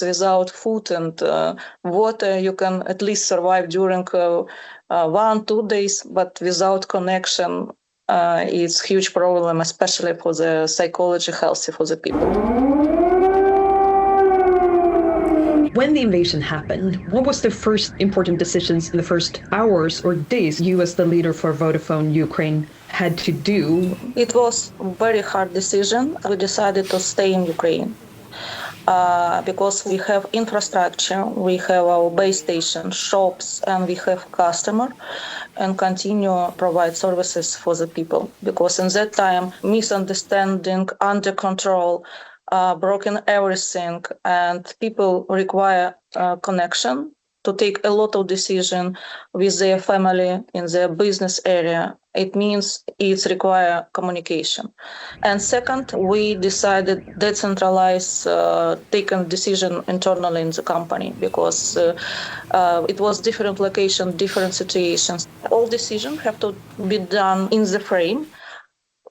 without food and water, you can at least survive during 1-2 days, but without connection, it's a huge problem, especially for the psychology healthy for the people. When the invasion happened, what was the first important decisions in the first hours or days you as the leader for Vodafone Ukraine had to do? It was a very hard decision. We decided to stay in Ukraine because we have infrastructure, we have our base station, shops, and we have customer, and continue provide services for the people. Because in that time, misunderstanding, under control, broken everything, and people require connection to take a lot of decision with their family in their business area. It means it's require communication. And second, we decided decentralize, taken decision internally in the company because it was different location, different situations. All decisions have to be done in the frame.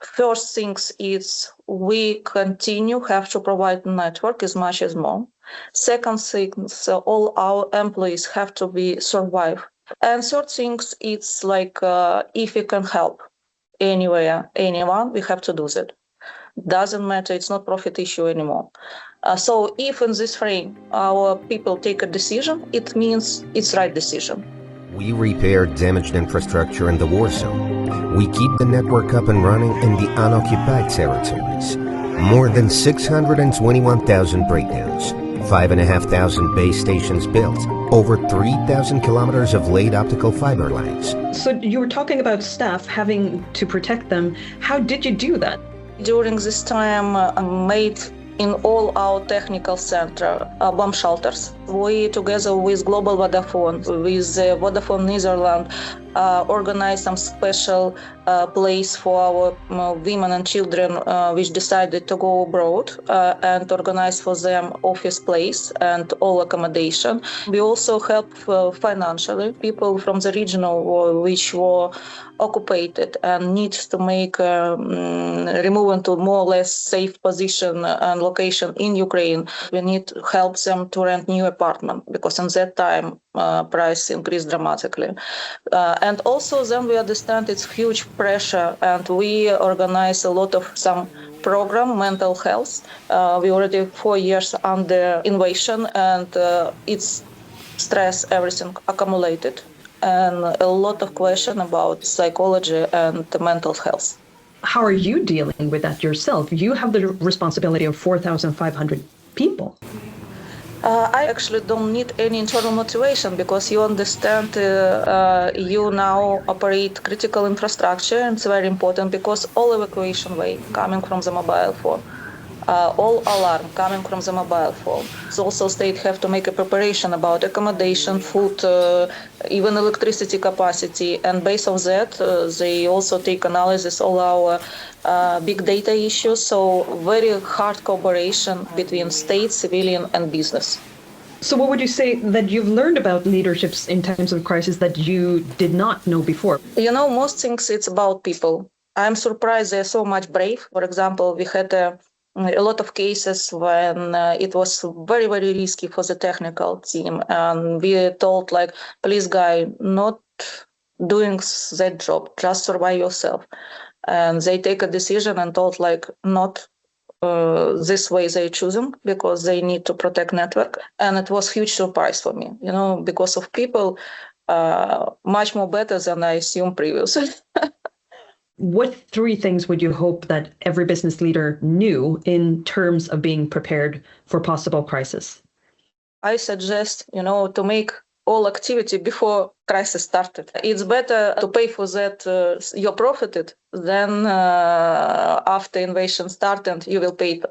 First things is we have to provide network as much as more. Second things, all our employees have to be survive. And third things, it's like if we can help anywhere, anyone, we have to do that. Doesn't matter, it's not profit issue anymore. So if in this frame our people take a decision, it means it's right decision. We repair damaged infrastructure in the war zone. We keep the network up and running in the unoccupied territories. More than 621,000 breakdowns, 5,500 base stations built, over 3,000 kilometers of laid optical fiber lines. So you were talking about staff having to protect them. How did you do that? During this time, made in all our technical center bomb shelters. We, together with Global Vodafone, with Vodafone Netherlands, organized some special place for our women and children which decided to go abroad and organize for them office place and all accommodation. We also help financially people from the regional war which were occupied and need to make remove into more or less safe position and location in Ukraine. We need to help them to rent new apartment because in that time price increased dramatically. And also then we understand it's huge pressure and we organize a lot of some program, mental health. We already 4 years under invasion and it's stress, everything accumulated. And a lot of question about psychology and mental health. How are you dealing with that yourself? You have the responsibility of 4,500 people. I actually don't need any internal motivation because you understand you now operate critical infrastructure and it's very important because all evacuation way coming from the mobile phone. All alarm coming from the mobile phone. So also state have to make a preparation about accommodation, food, even electricity capacity. And based on that, they also take analysis all our big data issues. So very hard cooperation between state, civilian, and business. So what would you say that you've learned about leaderships in times of crisis that you did not know before? You know, most things it's about people. I'm surprised they're so much brave. For example, we had a lot of cases when it was very, very risky for the technical team. And we told like, please guy, not doing that job, just survive yourself. And they take a decision and told like, not this way they choosing because they need to protect network. And it was huge surprise for me, you know, because of people much more better than I assumed previously. What 3 things would you hope that every business leader knew in terms of being prepared for possible crisis? I suggest, you know, to make all activity before crisis started. It's better to pay for that you profited than after invasion started, you will pay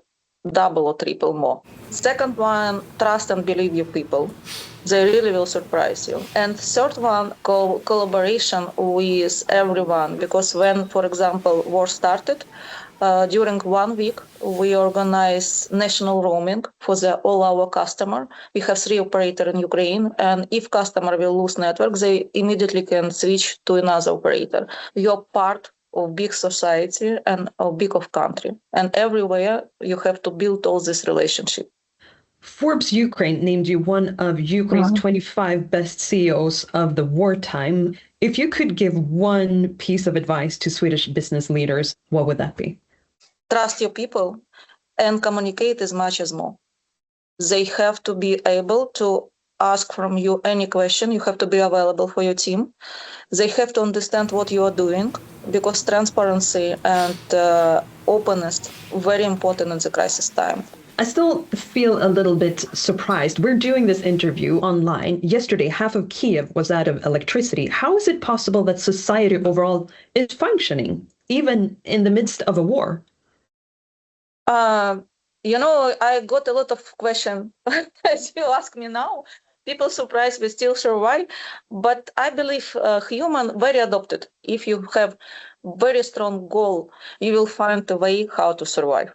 double or triple more. Second one, trust and believe your people. They really will surprise you. And third one, collaboration with everyone. Because when, for example, war started, during 1 week, we organize national roaming for all our customer. We have 3 operators in Ukraine. And if customer will lose network, they immediately can switch to another operator. You're part of big society and of big of country. And everywhere you have to build all this relationship. Forbes Ukraine named you one of Ukraine's 25 best CEOs of the wartime. If you could give one piece of advice to Swedish business leaders, what would that be? Trust your people and communicate as much as more. They have to be able to ask from you any question. You have to be available for your team. They have to understand what you are doing, because transparency and openness very important in the crisis time. I still feel a little bit surprised. We're doing this interview online. Yesterday, half of Kiev was out of electricity. How is it possible that society overall is functioning, even in the midst of a war? I got a lot of questions as you ask me now. People surprised we still survive, but I believe human very adopted. If you have very strong goal, you will find a way how to survive.